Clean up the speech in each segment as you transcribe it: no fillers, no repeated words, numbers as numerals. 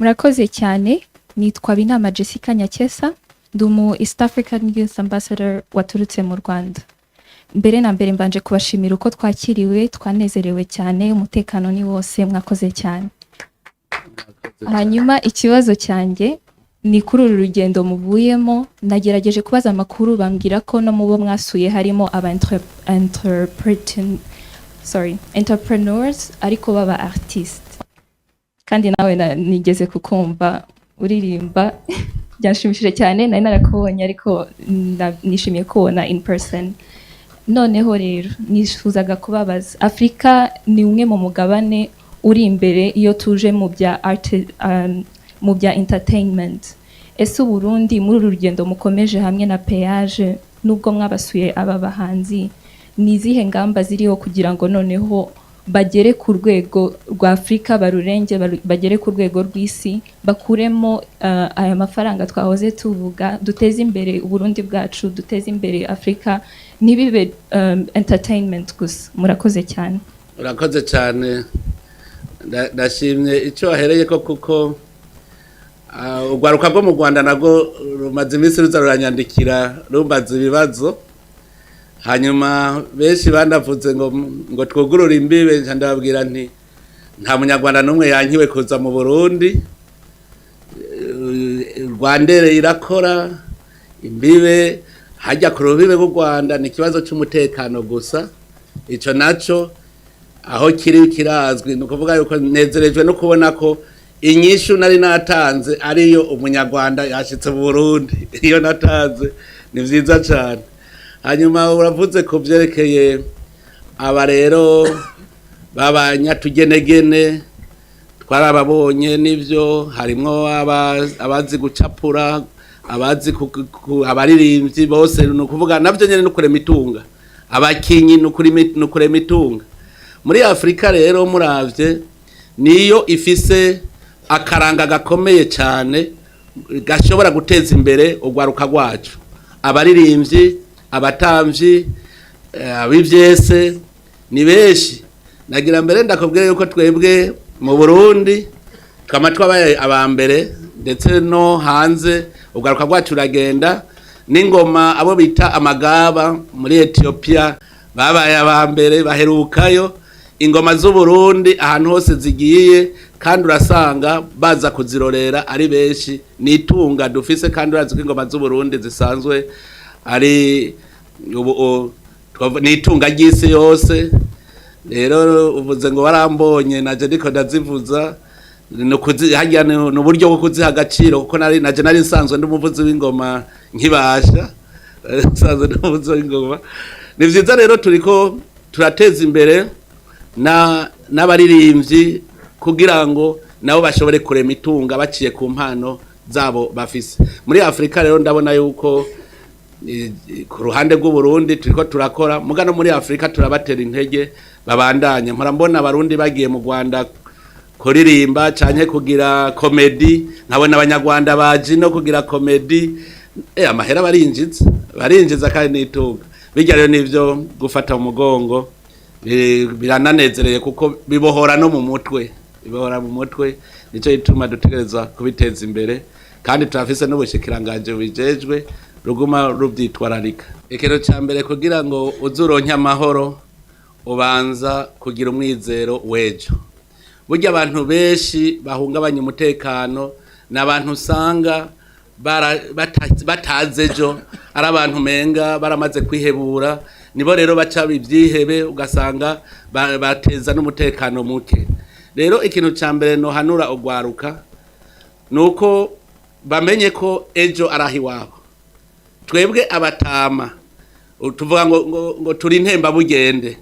Murakoze cyane, nitwa Binama Jessica Nyakesa, ndumu East African Youth Ambassador waturutse mu Rwanda. Mbere na mbere mbanje kubashimira uko twakiriwe, twanezerewe cyane, umutekano ni wose, mwakoze cyane. Hanyuma ikibazo cyanjye ni kuri uru rugendo muvuyemo, nagerageje kubaza amakuru bambwira ko no mubo mwasuye harimo aba entrepreneurs ariko baba artist. Kandi nawe nigeze kukumva uririmba byanshimishije cyane, nari narakubonye ariko nishimiye kubona in person. Noneho rero nifuzaga kubabaza, Afrika ni umwe mu mugabane uri imbere iyo tuje mu bya entertainment. Ese Burundi muri uru rugendo mukomeje hamwe na Peage nubwo mwabasuye aba bahanzi, ni izihe ngamba ziriho kugira ngo noneho bagere ku rwego rwa Afrika, barurenge bagere ku rwego rw'isi, bakuremo aya mafaranga twahoze tuvuga, duteze imbere Burundi bwacu, duteze imbere Afrika, nibibe entertainment gusa. Murakoze cyane. Urakoze cyane, ndashimye icyo wahereye ko kuko urwaruka rwo mu Rwanda nago rumaze iminsi ruza ruranyandikira rumbaza ibibazo, hanyuma benshi bandavuze ngo twugurure imbibe, ndababwira nti nta munyarwanda n'umwe yankiwe kuza mu Burundi. Rwandere irakora imbibe, hajya ku rubibe rw'u Rwanda ni ikibazo cy'umutekano gusa. Icyo nacyo aho kiri kirazwi, ni ukuvuga yuko nezerejwe no kubona ko inyishu nari natanze ariyo umunyarwanda yashitse mu Burundi. Iyo natanze ni vyiza cyane. Hanyuma uravuze ku byerekeye aba rero babanyatugenegene twarababonye, nivyo harimo abazi gucapura, abazi abaririmbyi bose, no kuvuga navyo nyene no kurema itunga, abakinyi no kurema itunga. Muri Afrika rero muravye niyo ifise akaranga gakomeye cyane gashobora guteza imbere urwaruka rwacu, abaririmbyi, abatamvyi, abivyese ni benshi. Nagira mbere ndakubwira yuko twebwe mu Burundi twabaye abambere, ndetse no hanze urwaruka rwacu ragenda n'ingoma, abo bita amagaba muri Ethiopia babaye abambere, baherukayo. Ingoma z'u Burundi ahantu hose zigiye, kandi urasanga baza kuzirorera ari benshi. Ni itunga dufise, kandi urazi ko ingoma z'u Burundi zisanzwe ari ni itunga ry'isi yose. Rero uvuze ngo warambonye, naje ndiko ndazivuza, hajya n'uburyo bwo kuziha agaciro, kuko naje nari nsanzwe ndi umuvuzi w'ingoma nkibasha, nsanzwe ndi umuvuzi w'ingoma. Ni vyiza rero turiko turateza imbere n'abaririmbyi kugira ngo nabo bashobore kurema itunga baciye ku mpano zabo bafise. Muri Afrika rero ndabona yuko ku ruhande rw'u Burundi turiko turakora, mugano muri Afrika turabatera intege babandanye. Mpora mbona abarundi bagiye mu Rwanda kuririmba canke kugira comedy, nkabona abanyarwanda baje no kugira comedy, amahera barinjiza kandi n'itunga. Bijya rero nivyo gufata mu mugongo, birananezereye kuko bibohora no mu mutwe, nico gituma dutegereza kubiteza imbere, kandi turafise n'ubushikiranganje bijejwe ruguma rubyitwararika. Ikintu cya mbere kugira ngo uzuronke amahoro ubanza kugira umwizero wejo. Burya abantu benshi bahungabanya umutekano n'abantu usanga bataze ejo, ari abantu menga baramaze kwihebura, nibo rero baca ibyihebe, ugasanga bateza n'umutekano muke. Rero ikintu cya mbere no hanura ugwaruka nuko bamenye ko ejo arahi wabo. Twebwe abatama tuvuga ngo turi intemba bugende,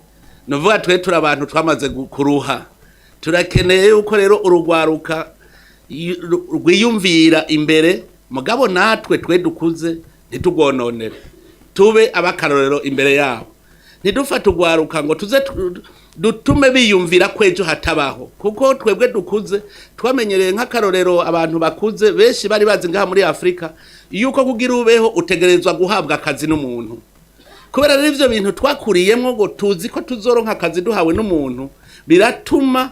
nuvuga twe turi abantu twamaze kuruha. Turakeneye uko rero urugwaruka rwiyumvira imbere, mugabo natwe twe dukuze ntitugononere, tube abakarorero imbere yabo. Ntidufate ugwaruka ngo tuze dutume biyumvira kwejo hatabaho, kuko twebwe dukuze twamenyereye nk'akarorero. Abantu bakuze benshi bari bazi ngaha muri Afrika yuko kugira ubeho utegerezwa guhabwa akazi n'umuntu, kubera rero ivyo bintu twakuriyemwo ngo tuzi ko tuzoronka akazi duhawe n'umuntu, biratuma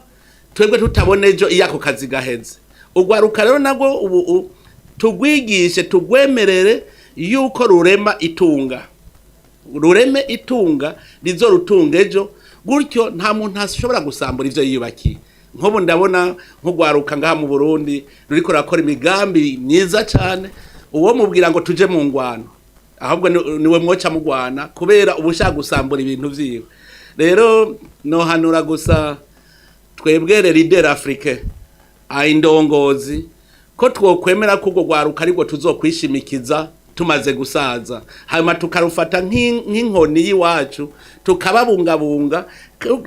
twebwe tutabona ejo iyo ako kazi gaheze. ugwaruka rero nago ubu tugwigishe tugwemerere yuko rurema itunga rizo rutunga ejo gutyo nta muntu ashobora gusambura ivyo yiyubakiye. Nkobo ndabona nk'ugwaruka ngaha mu Burundi ruriko rakora imigambi myiza cyane, uwo mubwira ngo tuje mu ngwano ahubwo niwe mwoca mu Rwanda kubera ubushaka gusambura ibintu vyiwe. Rero no hanura gusa twebwere leader Afrique indongozi ko twokwemera ko gwaruka ariko tuzokwishimikiza tumaze gusaza, hanyuma tukarufata nk'inkoni yiwacu tukababungabunga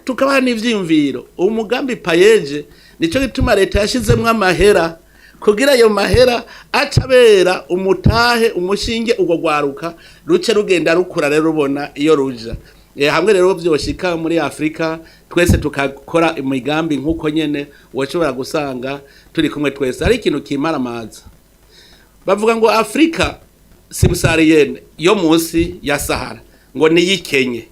tukabaha n'ivyimviro. Umugambi payeje nico gituma leta yashizemwe amahera kugira ayo mahera acabera umutahe umushinge ugo gwaruka ruce rugenda rukura rero rubona iyo ruja. Hamwe rero vyoshika muri Afrika twese tukakora imigambi nkuko nyene washobora gusanga turi kumwe twese. Ari ikintu kimara amaza bavuga ngo Afrika subsaharienne yo munsi ya Sahara ngo niyikenye,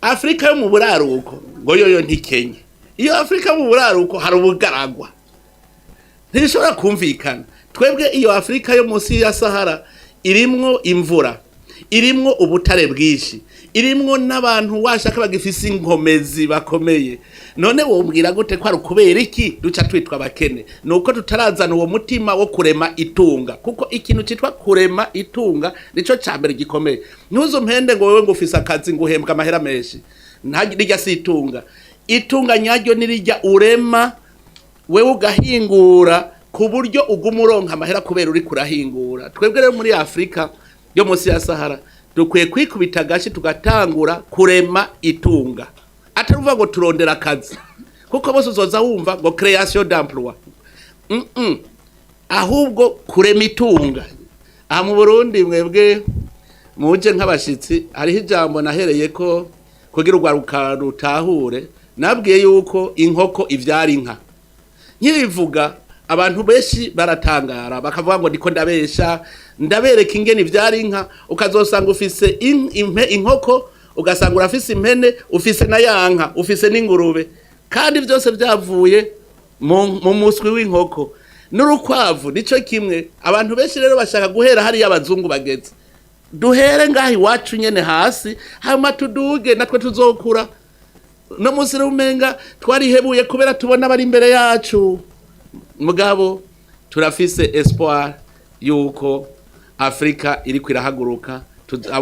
Afrika yo mu buraruko ngo yoyo ntikenye. Iyo Afrika mu buraruko hari ubugaragwa ntishobora kumvikana. Twebwe iyo Afrika yo munsi ya Sahara irimwo imvura, irimwo ubutare bwishi, irimwo n'abantu washaka bagifise inkomezi bakomeye. None wombwira gute ko ari kubera iki duca twitwa bakene? Nuko tutarazana uwo mutima wo kurema itunga, kuko ikintu citwa kurema itunga nico cambere gikomeye. Ntuzo mpende ngo wewe ngo ufise akazi ngo uhembwa amahera menshi, ntajya si itunga nyaryo nirijya urema wewe ugahingura ku buryo ugumuronka amahera kubera uri kurahingura. Twebwe rero muri Afrika yo munsi ya Sahara dukwiye kwikubita gashi tugatangura kurema itunga, ataruva ngo turondera akazi kuko bose uzoza wumva ngo création d'emploi. Ahubwo kurema itunga. Aha mu Burundi mwebwe muje nk'abashitsi hariho ijambo nahereye ko kugira urwaruka rutahure, nabwiye yuko inkoko ivyara inka. Nkirivuga abantu benshi baratangara bakavuga ngo ndiko ndabereka ingene ivyara inka, ukazosanga ufise inkoko, ugasanga urafise impene, ufise na yanka, ufise n'ingurube, kandi byose byavuye mu muswi w'inkoko. N'urukwavu nico kimwe. Abantu benshi rero bashaka guhera hari y'abazungu bageze. Duhere ngahi wacu nyene hasi hama tuduge natwe tuzokura. No munsi rumenga twarihebuye kubera tubona bari imbere yacu. Mugabo turafise espoir yuko Afrika iri kwirahaguruka,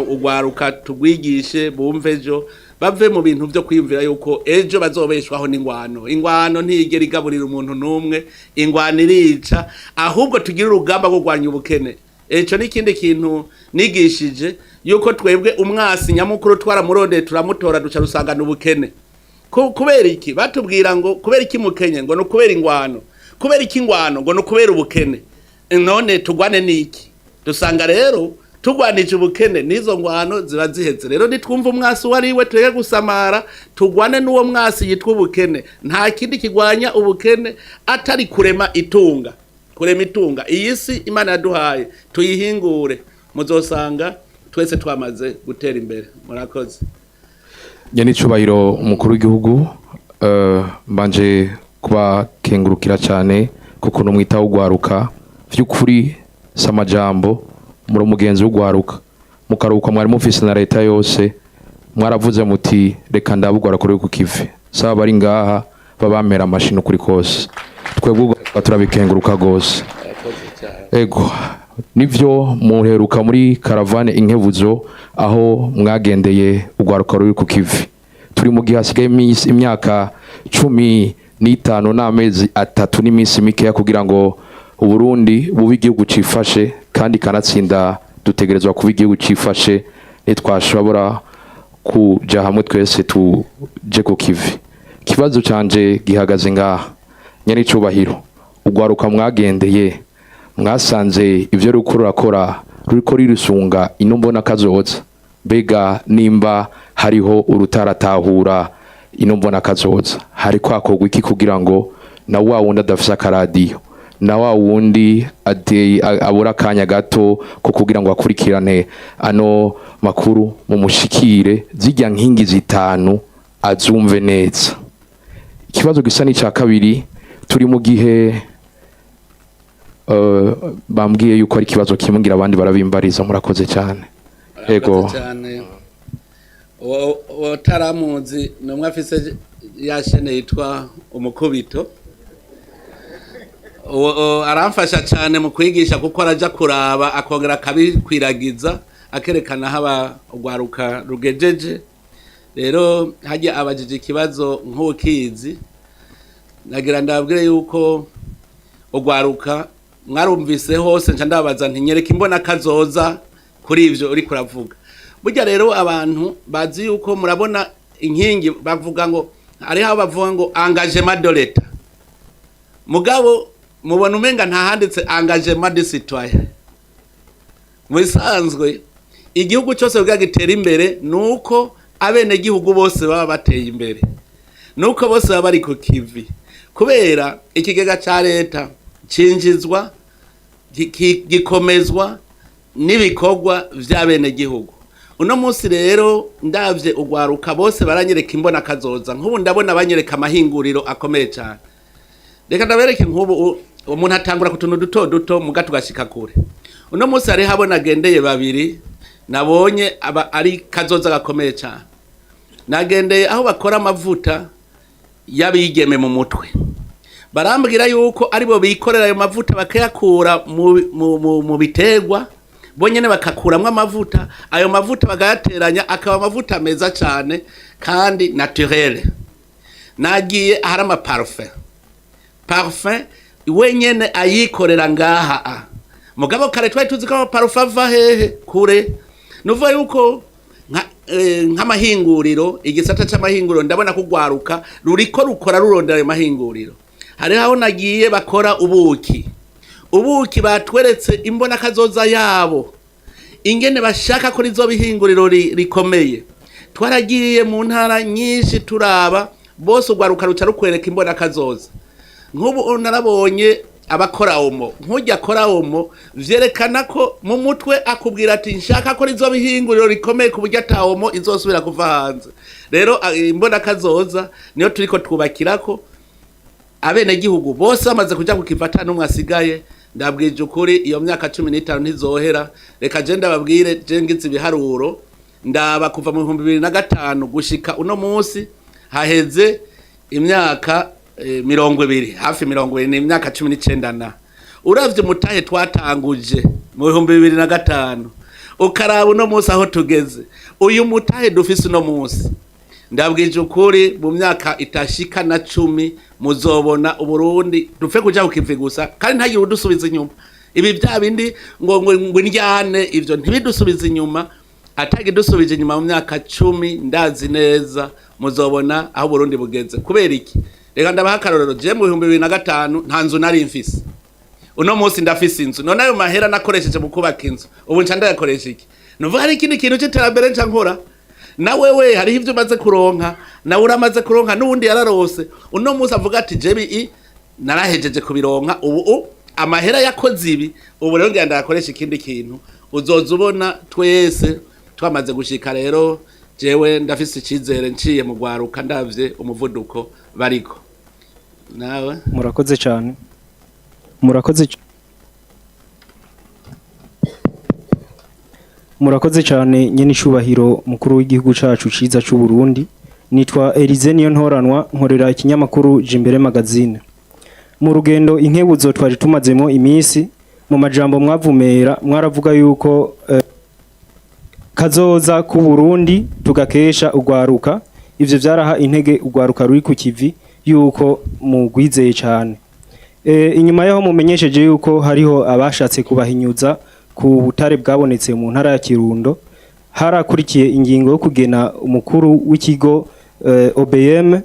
ugwaruka tugwigishe bumve ejo bave mu bintu byo kwiyumvira yuko ejo bazobeshwaho n'ingwano. Ingwano ntigera igaburira umuntu numwe, ingwano irica, ahubwo tugira urugamba rwo gwanya ubukene. Eco n'ikindi kintu nigishije yuko twebwe umwasi nyamukuru twaramurode turamutora duca rusangana ubukene. Kubera iki batubwira ngo kubera iki mukenye ngo no kubera ingwano, kubera iki ingwano ngo no kubera ubukene. None tugwane niki? Dusanga rero tugwanije ubukene nizo ngwano ziba ziheze. Rero nitwumva umwasi wariwe twege gusamara tugwane n'uwo mwasi yitwa ubukene. Nta kindi kigwanya ubukene atari kurema itunga. Kurema itunga iyi si Imana yaduhaye tuyihingure, muzosanga twese twamaze gutera imbere. Murakoze. Yandi cubahiro umukuru w'igihugu, mbanje kuba kengurukira cyane kuko numwitaho ugwaruka vy'ukuri samajambo muri mugenzi w'ugwaruka mukaruka mwari mufise na leta yose mwaravuze muti reka ndabugwara kuri ku kive saba bari ngaha babamera amashino kuri kose twebwe turabikenguruka gose. Ego nivyo muheruka muri karavane inkebuzo aho mwagendeye ugwaruka ruri ku kivi. Turi mu gihe hasigaye imyaka 15 n'amezi 3 n'iminsi mikeya kugira ngo Uburundi bube igihugu cifashe kandi kanatsinda dutegerezwa kuba igihugu cifashe nitwashobora kuja hamwe twese tuje ku kivi. Kibazo canje gihagaze ngaha nyari cubahiro ugwaruka mwagendeye mwasanze ivyo rukuru rakora ruriko rirusunga ino mbona kazoza, bega nimba hariho urutaratahura ino mbona kazoza hari kwakogwa iki kugira ngo na wa wundi adafisa akaradiyo na wa wundi abura kanya gato ko kugira ngo akurikirane ano makuru mu mushikire zijya nkingi zitanu azumve neza. Ikibazo gisa ni ca kabiri, turi mu gihe bambwiye yuko ari ikibazo kimungira abandi barabimbariza. Murakoze cyane. Ego cyane. Taramuzi numwe afise yashene yitwa Umukubito. Aramfasha cyane mu kwigisha kuko araja kuraba akongera akabikwiragiza akerekana haba ugwaruka rugejeje. Rero hajya abajije ikibazo nk'ukizi nagira ndabwire yuko ugwaruka mwarumvise hose nca ndabaza nti nyereka imbona kazoza kuri ivyo uri kuravuga. Burya rero abantu bazi yuko murabona inkingi bavuga ngo ari aho bavuga ngo engagement de l'État. Mugabo mubona umenga ntahanditse engagement de citoyen. Musanzwe igihugu cyose bwa gitera imbere nuko abene gihugu bose baba bateye imbere. Nuko bose baba bari ku kivi. Kubera ikigega ca leta cinjizwa gikomezwa n'ibikorwa vy'abene gihugu. Uno munsi rero ndavye ugwaruka bose baranyereka imbona kazoza. Nk'ubu ndabona banyereka amahinguriro akomeye cyane. Reka ndabereke nk'ubu umuntu atangura kutuntu duto duto muga tugashika kure. Uno munsi hari habona gendeye babiri nabonye aba ari kazoza gakomeye cyane. Nagendeye aho bakora amavuta yabigeme mu mutwe. Barambwira yuko aribo bikorera ayo mavuta bakayakura mu biterwa bonyene bakakuramwe amavuta, ayo mavuta bagayateranya akaba amavuta meza cyane kandi naturel. Nagiye hari ama parfum wenyene ayikorera ngaha. Mugabo kare twari tuzi ko parfum ava hehe kure. Nuvuga yuko nk'amahinguriro igisata c'amahinguriro ndabona kugwaruka ruriko rukora rurondera ayo mahinguriro. Hari aho nagiye bakora ubuki batweretse imbona kazoza yabo ingene bashaka ko rizo bihinguriro rikomeye. Twaragiye mu ntara nyinshi turaba bose ugwaruka ruca rukwereka imbona kazoza. Nk'ubu narabonye abakora omo nk'ujya akora omo vyerekana ko mu mutwe akubwira ati nshaka ko rizo bihinguriro rikomeye ku buryo ata omo izosubira kuva hanze. Rero imbona kazoza niyo turiko twubakirako. Abene gihugu bose bamaze kuja kukifata n'umwe asigaye. Ndabwije ukuri iyo myaka 15 ntizohera. Reka je ndababwire je ngize ibiharuro ndaba kuva mu 2005 gushika uno munsi haheze imyaka 20 hafi 20 ni imyaka 19 na uravye mutahe twatanguje mu 2005 ukaraba uno munsi aho tugeze uyu mutahe dufise uno munsi. Ndabwije ukuri mu myaka itashika na 10 muzobona Uburundi dupfe kuja kukivi gusa kandi ntagiye udusubiza inyuma. Ibi bya bindi ngo njyane ivyo ntibidusubiza inyuma. Atagi dusubije inyuma mu myaka 10 ndazi neza muzobona aho Burundi bugeze. Kubera iki? Reka ndabaha akarorero je mu 2005 nta nzu nari mfise. Uno munsi ndafise inzu. None ayo mahera nakoresheje mu kubaka inzu. Ubu nca ndayakoresha iki? Nuvuga hari ikindi kintu cy'iterambere nca nkora. Na wewe hari ivyo maze kuronka, na uramaze kuronka n'ubundi yararose. Uno munsi avuga ati jebi narahejeje kubironka ubu amahera yakoze ibi ubu rero ngenda yakoresha ikindi kintu. Uzoza ubona twese twamaze gushika. Rero jewe ndafise ikizere nciye mu gwaruka ndavye umuvuduko bariko. Nawe murakoze cyane. Murakoze cyane nyene icubahiro mukuru w'igihugu cacu ciza c'u Burundi. Nitwa Elize niyo ntoranwa nkorera ikinyamakuru Jimbere magazine. Mu rugendo inkebuzo twari tumazemo imisi mu majambo mwavumera mwaravuga yuko kazoza ku Burundi tugakesha ugwaruka. Ivyo vyaraha intege ugwaruka ruri ku kivi yuko mugwizeye cyane. Inyuma yaho mumenyesheje yuko hariho abashatse kubahinyuza ku butare bwabonetse mu ntara ya Kirundo. Harakurikiye ingingo yo kugena umukuru w'ikigo OBM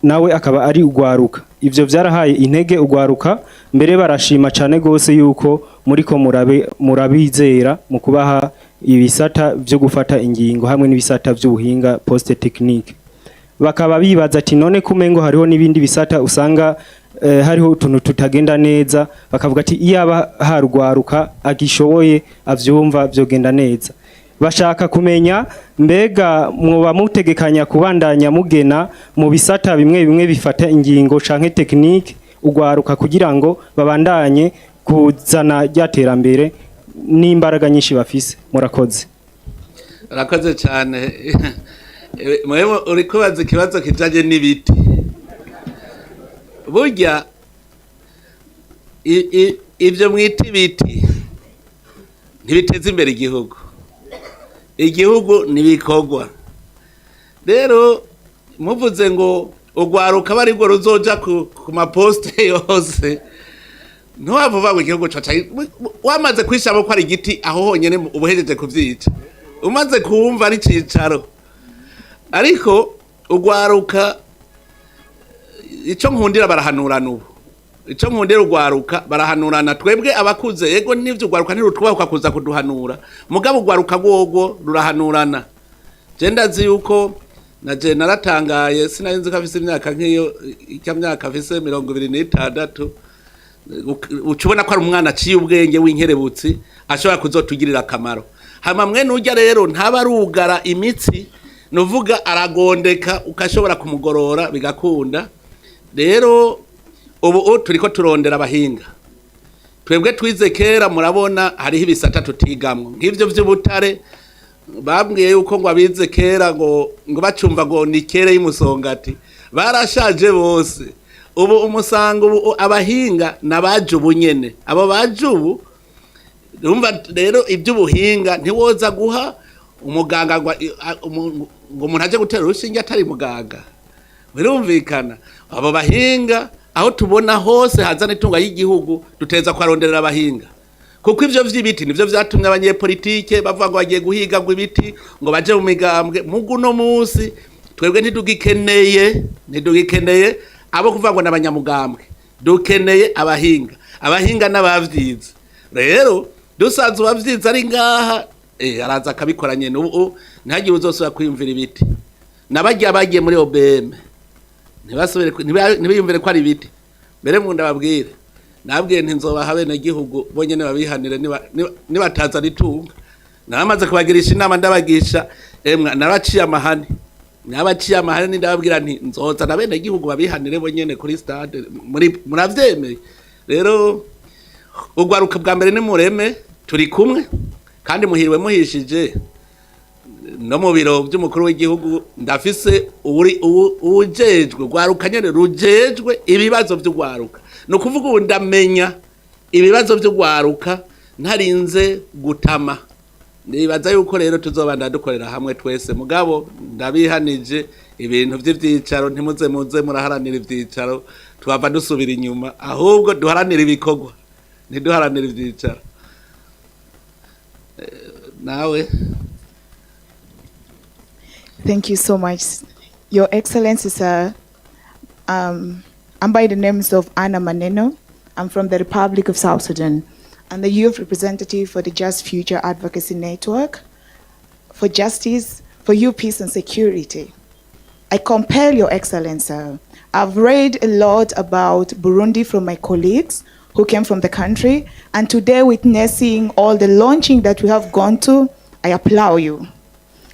nawe akaba ari ugwaruka. Ivyo vyarahaye intege ugwaruka mbere barashima cyane gose yuko muriko murabizera mu kubaha ibisata byo gufata ingingo hamwe n'ibisata by'ubuhinga poste technique. Bakaba bibaza ati none kumengo hariho nibindi bisata usanga hariho utuntu tutagenda neza. Bakavuga ati iyaba harugwaruka agishoboye avyumva byogenda neza. Bashaka kumenya mbega mwoba mutegekanya kubandanya mugena mu bisata bimwe bimwe bifata ingingo canke technique ugwaruka kugira ngo babandanye kuzana ryaterambere n'imbaraga nyinshi bafise. Murakoze. Urakoze cyane. Mwewe uri kubaza ikibazo kijanye n'ibiti. Burya ibyo mwita ibiti ntibiteza imbere igihugu. Igihugu nibikorwa. Rero muvuze ngo ugwaruka bari ngo ruzoja ku maposte yose, ntiwavuga ngo igihugu caca wamaze kwishamo ko ari igiti aho honyene ubuhejeje kuvyica, umaze kumva ari cicaro. Ariko ugwaruka ico nkundira barahanurana ubu, ico nkundira ugwaruka barahanurana. Twebwe abakuze yego nivyo ugwaruka ntirutwubahuka kuza kuduhanura, mugabo ugwaruka rwogo rurahanurana. Je ndazi yuko naje naratangaye, sinarinzi ko afise imyaka nk'iyo myaka afise 26, ucubona ko ari umwana aciye ubwenge w'inkerebutsi ashobora kuzotugirira akamaro. Hama mwene urya rero ntabarugara imitsi, nuvuga aragondeka ukashobora kumugorora bigakunda. Rero ubu turiko turondera abahinga. Twebwe twize kera murabona hariho ibisata tutigamwo nk'ivyo vy'ubutare, bambwiye yuko ngo abize kera ngo bacumva ngo ni kere y'umusongati barashaje bose. Ubu umusanga ubu abahinga nabaje ubu nyene, abo baje ubu urumva. Rero iby'ubuhinga ntiwoza guha umuganga ngo umuntu aje gutera urushinge atari muganga, birumvikana. Abo bahinga aho tubona hose hazana itunga y'igihugu duteza kwaronderera abahinga, kuko ivyo vy'ibiti nivyo vyatumye abanyepolitike bavuga ngo bagiye guhiga ngo ibiti ngo baje mu migambwe. Mugu no musi twebwe ntidugikeneye abo kuvuga ngo n'abanyamugambwe, dukeneye abahinga n'abavyize. Rero dusanzwe bavyize ari ngaha araza akabikora nyene. Ubu ntagiye uzosubira kwiyumvira ibiti. Nabagiye bagiye muri OBM ntibiyumvire ko ari ibiti. Mbere mu ndababwire, nabwiye nti nzobaha bene gihugu bonyene babihanire nibataza ritunga. Naramaze kubagirisha inama ndabagisha, naraciye amahane ndababwira nti nzoza na bene gihugu babihanire bonyene kuri stade muravyemeye. Rero ugwaruka bwa mbere ni mureme, turi kumwe kandi muhiriwe muhishije. No mu biro by'umukuru w'igihugu ndafise ujejwe gwaruka nyene rujejwe ibibazo by'ugwaruka. No kuvuga ubu ndamenya ibibazo by'ugwaruka ntarinze gutama. Nibaza yuko rero tuzobanda dukorera hamwe twese, mugabo ndabihanije ibintu by'ivyicaro ntimuze muraharanira ivyicaro twava dusubira inyuma, ahubwo duharanira ibikorwa ntiduharanira ivyicaro. Nawe. Thank you so much, Your Excellency, sir. I'm by the names of Anna Maneno. I'm from the Republic of South Sudan. I'm the youth representative for the Just Future Advocacy Network for Justice, for You, Peace and Security. I compel Your Excellency, I've read a lot about Burundi from my colleagues who came from the country, and today witnessing all the launching that we have gone to, I applaud you.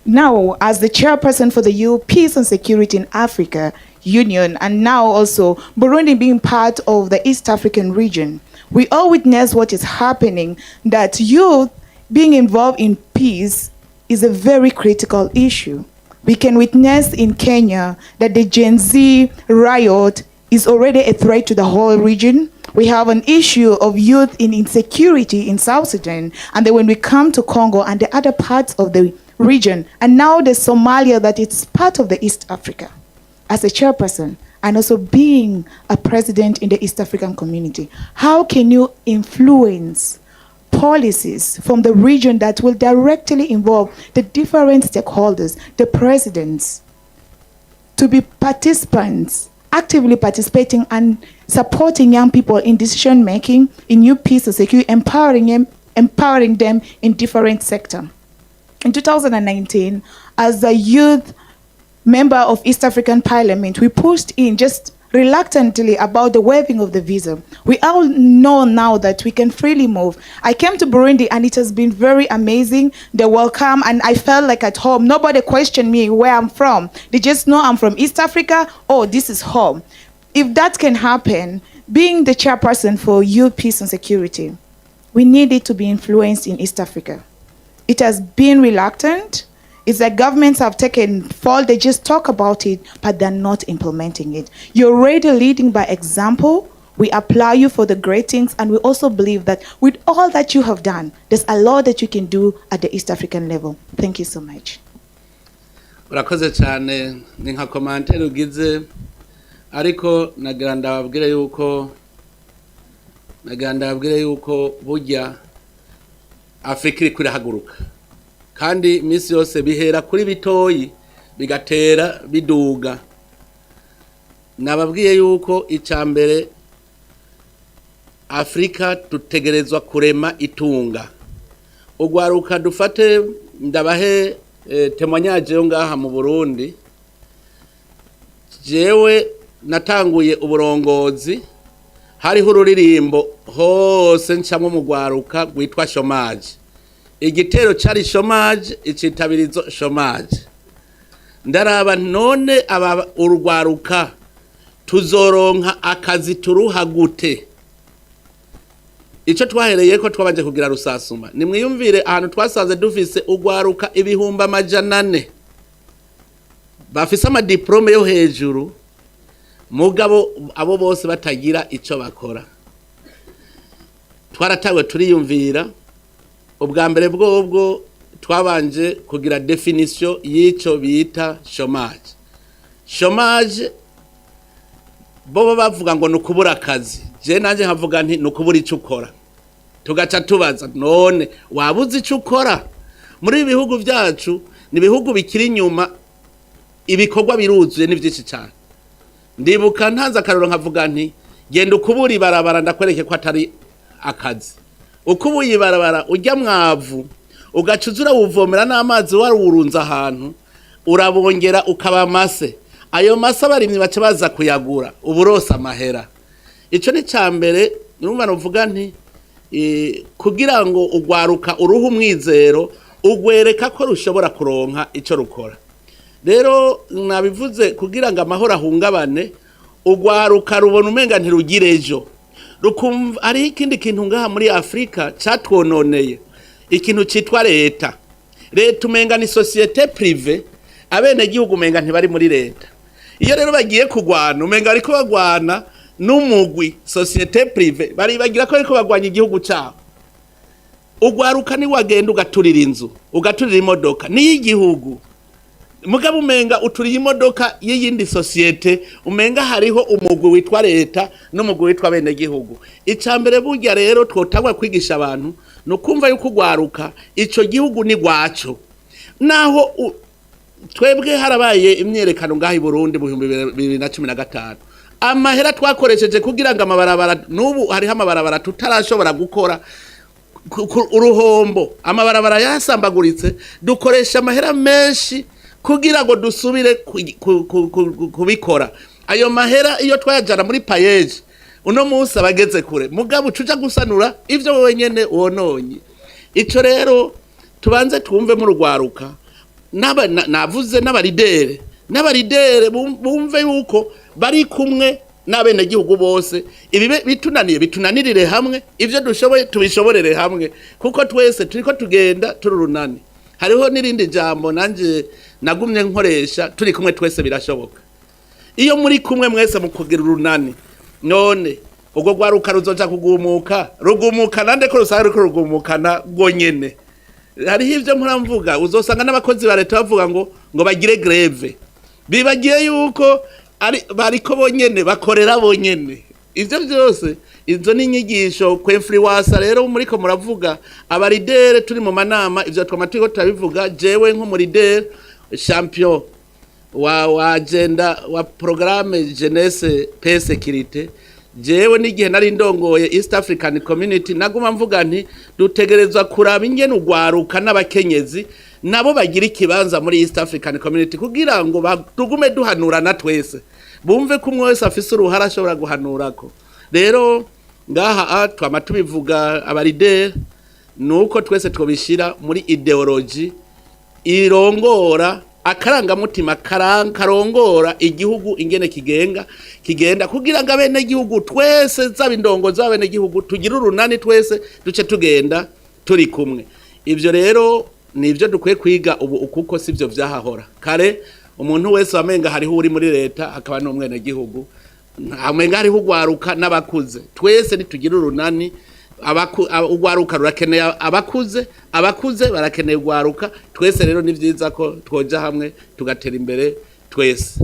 Now, as the chairperson for the EU Peace and Security in Africa Union, and now also Burundi being part of the East African region, we all witness what is happening, that youth being involved in peace is a very critical issue. We can witness in Kenya that the Gen Z riot is already a threat to the whole region. We have an issue of youth in insecurity in South Sudan, and then when we come to Congo and the other parts of the region, and now the Somalia that it's part of the East Africa. As a chairperson and also being a president in the East African community, how can you influence policies from the region that will directly involve the different stakeholders, the presidents, to be participants, actively participating and supporting young people in decision making, in new peace and security, empowering them in different sectors? In 2019, as a youth member of East African Parliament, we pushed in just reluctantly about the waiving of the visa. We all know now that we can freely move. I came to Burundi and it has been very amazing, the welcome, and I felt like at home. Nobody questioned me where I'm from. They just know I'm from East Africa. Oh, this is home. If that can happen, being the chairperson for youth peace and security, we need it to be influenced in East Africa. It has been reluctant. It's like governments have taken fall, they just talk about it, but they're not implementing it. You're already leading by example. We apply you for the great things, and we also believe that with all that you have done, there's a lot that you can do at the East African level. Thank you so much. urakoze cyane ni nka commentaire ugize ariko nagira ndababwire yuko burya Afrika iri kurihaguruka kandi iminsi yose bihera kuri bitoyi bigatera biduga. Nababwiye yuko icambere Afrika tutegerezwa kurema itunga. Ugwaruka dufate ndabahe témoignage yo ngaha mu Burundi. Jewe natanguye uburongozi hariho ururirimbo hose ncamwe mu gwaruka gwitwa chômage. Igitero cari chômage, icitabirizo chômage. Ndaraba none aba urugwaruka tuzoronka akazi turuha gute? Ico twahereye ko twabanje kugira rusasuma. Nimwiyumvire ahantu twasanze dufise ugwaruka ibihumba majanane. Bafise ama diplome yo hejuru. Mugabo abo bose batagira ico bakora. Twaratawe turiyumvira ubwa mbere bwobwo twabanje kugira definition y'ico bita chômage. Chômage bobo bavuga ngo nukubura akazi. Je nanje nkavuga nti nukubura ico ukora. Tugaca tubaza none wabuze ico ukora. Muri ibihugu byacu ni bihugu bikiri nyuma ibikorwa biruzuye ni byinshi cyane. Ndibuka ntanza karoro nkavuga nti genda ukubura ibarabara ndakwereke ko atari akazi. Ukubuye ibarabara ujya mwavu ugacuzura uvomera n'amazi warurunza ahantu urabongera ukaba mase. Ayo mase abarimyi bace baza kuyagura uburosa amahera. Ico ni cambere numva novuga nti kugira ngo ugwaruka uruhu mwizero ugwereka ko rushobora kuronka ico rukora. Rero nabivuze kugira ngo amahoro ahungabane ugwaruka rubona umenga ntirugire ejo. Rukumva ari ikindi kintu ngaha muri Afrika catwononeye ikintu citwa leta. Leta umenga ni societe privé, abene gihugu umenga ntibari muri leta. Iyo rero bagiye kugwana umenga ariko bagwana n'umugwi societe privé bari bagira ko ariko bagwanya igihugu cyabo. Ugwaruka ni wagenda ugaturira inzu ugaturira imodoka ni y'igihugu. Mugabo umenga uturiye imodoka y'iyindi societe umenga hariho umugwi witwa leta n'umugwi witwa bene gihugu. Icambere burya rero twotagwa kwigisha abantu no kumva yuko ugwaruka ico gihugu ni gwaco. Naho twebwe harabaye imyerekano ngaho i Burundi mu 2015. Amahera twakoresheje kugira ngo amabarabara n'ubu hariho amabarabara tutarashobora gukora uruhombo. Amabarabara yasambaguritse dukoresha amahera menshi kugira ngo dusubire kubikora. Ayo mahera iyo twayajana muri payeje uno munsi abageze kure mugabo cuja gusanura ivyo wenyene wononye. Ico rero tubanze twumve mu rugwaruka navuze n'abaridere bumve yuko bari kumwe n'abene gihugu bose ibi bitunanirire hamwe ivyo dushoboye tubishoborere hamwe kuko twese turiko tugenda tururunani. Hariho nirindi jambo nanje nagumye nkoresha turi kumwe twese birashoboka. Iyo muri kumwe mwese mukugira urunani none ubwo gwaruka ruzoja rugumuka nande ko rusanga ko rugumukana gonyene. Hariho ivyo mvuga uzosanga n'abakozi ba leta bavuga ngo bagire greve. Bibagiye yuko bariko bonyene bakorera bonyene. Ivyo byose izo ni inyigisho ku influencer rero muriko muravuga abaridere turi mu manama ivyo twamatiko turabivuga. Jewe nko muri leader champion wa agenda wa programme jeunesse paix sécurité. Jewe n'igihe nari ndongoye East African Community naguma mvuga nti dutegerezwa kuraba ingene ugwaruka n'abakenyezi nabo bagira ikibanza muri East African Community kugira ngo tugume duhanurana twese bumve ko umwe wese afise uruhara ashobora guhanurako. Rero ngaha twama tubivuga abaridere nuko twese twobishira muri ideology irongora akarangamutima karongora igihugu ingene kigenda kugira ngo abene igihugu twese z'abindongo z'abene igihugu tugira urunani twese duce tugenda turi kumwe. Ivyo rero nivyo dukwiye kwiga ubu kuko sivyo vyahahora kare. Umuntu wese wamenga hariho uri muri leta akaba n'umwene gihugu, amenga hariho ugwaruka n'abakuze, twese nitugira urunani. Ugwaruka rurakeneye abakuze barakeneye ugwaruka, twese rero ni vyiza ko twoja hamwe tugatera imbere twese.